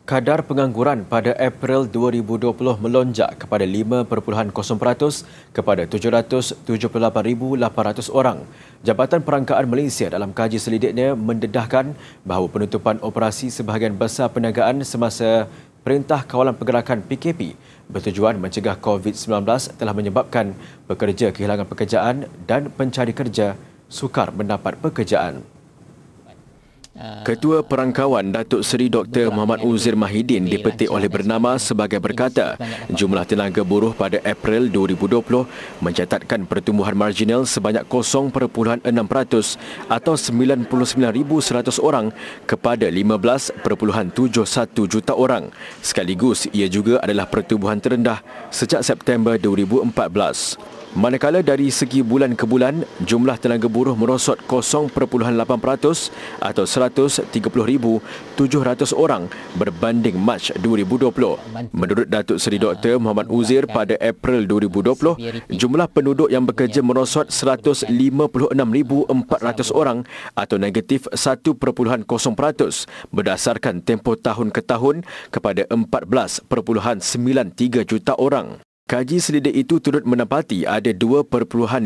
Kadar pengangguran pada April 2020 melonjak kepada 5.0% kepada 778,800 orang. Jabatan Perangkaan Malaysia dalam kaji selidiknya mendedahkan bahawa penutupan operasi sebahagian besar perniagaan semasa Perintah Kawalan Pergerakan PKP bertujuan mencegah COVID-19 telah menyebabkan pekerja kehilangan pekerjaan dan pencari kerja sukar mendapat pekerjaan. Ketua Perangkawan Datuk Seri Dr. Muhammad Uzir Mahidin dipetik oleh Bernama sebagai berkata, jumlah tenaga buruh pada April 2020 mencatatkan pertumbuhan marginal sebanyak 0.6% atau 99,100 orang kepada 15.71 juta orang. Sekaligus, ia juga adalah pertumbuhan terendah sejak September 2014. Manakala dari segi bulan ke bulan, jumlah tenaga buruh merosot 0.8% atau 130,700 orang berbanding Mac 2020. Menurut Datuk Seri Dr. Muhammad Uzir, pada April 2020, jumlah penduduk yang bekerja merosot 156,400 orang atau negatif 1.0% berdasarkan tempoh tahun ke tahun kepada 14.93 juta orang. Kaji selidik itu turut mendapati ada 2.59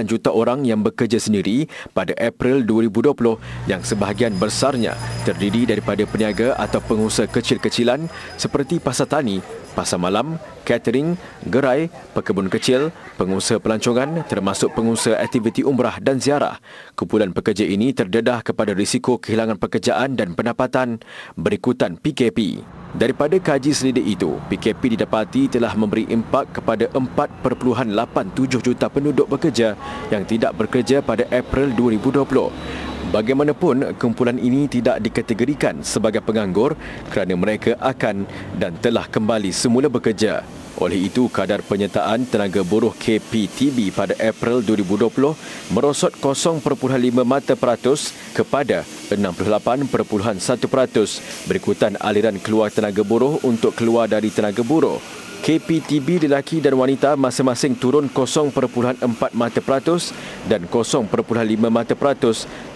juta orang yang bekerja sendiri pada April 2020 yang sebahagian besarnya terdiri daripada peniaga atau pengusaha kecil-kecilan seperti pasar tani, pasar malam, catering, gerai, pekebun kecil, pengusaha pelancongan termasuk pengusaha aktiviti umrah dan ziarah. Kumpulan pekerja ini terdedah kepada risiko kehilangan pekerjaan dan pendapatan berikutan PKP. Daripada kaji selidik itu, PKP didapati telah memberi impak kepada 4.87 juta penduduk bekerja yang tidak bekerja pada April 2020. Bagaimanapun, kumpulan ini tidak dikategorikan sebagai penganggur kerana mereka akan dan telah kembali semula bekerja. Oleh itu, kadar penyertaan tenaga buruh KPTB pada April 2020 merosot 0.5% kepada 68.1% berikutan aliran keluar tenaga buruh untuk keluar dari tenaga buruh. KPTB lelaki dan wanita masing-masing turun 0.4% dan 0.5%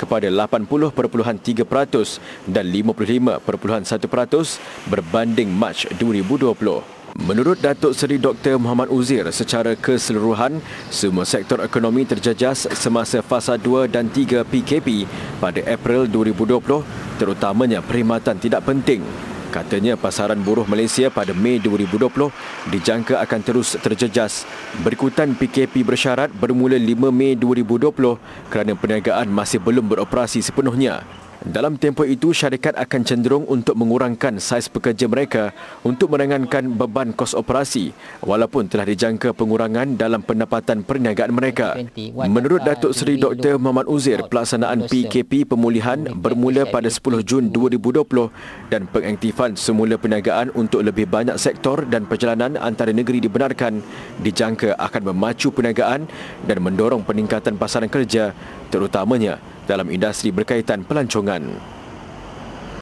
kepada 80.3% dan 55.1% berbanding Mac 2020. Menurut Datuk Seri Dr. Muhammad Uzir, secara keseluruhan, semua sektor ekonomi terjejas semasa fasa 2 dan 3 PKP pada April 2020, terutamanya perkhidmatan tidak penting. Katanya pasaran buruh Malaysia pada Mei 2020 dijangka akan terus terjejas berikutan PKP bersyarat bermula 5 Mei 2020 kerana perniagaan masih belum beroperasi sepenuhnya. Dalam tempoh itu, syarikat akan cenderung untuk mengurangkan saiz pekerja mereka untuk meringankan beban kos operasi walaupun telah dijangka pengurangan dalam pendapatan perniagaan mereka. Menurut Datuk Seri Dr. Muhammad Uzir, pelaksanaan PKP pemulihan bermula pada 10 Jun 2020 dan pengaktifan semula perniagaan untuk lebih banyak sektor dan perjalanan antara negeri dibenarkan dijangka akan memacu perniagaan dan mendorong peningkatan pasaran kerja terutamanya dalam industri berkaitan pelancongan.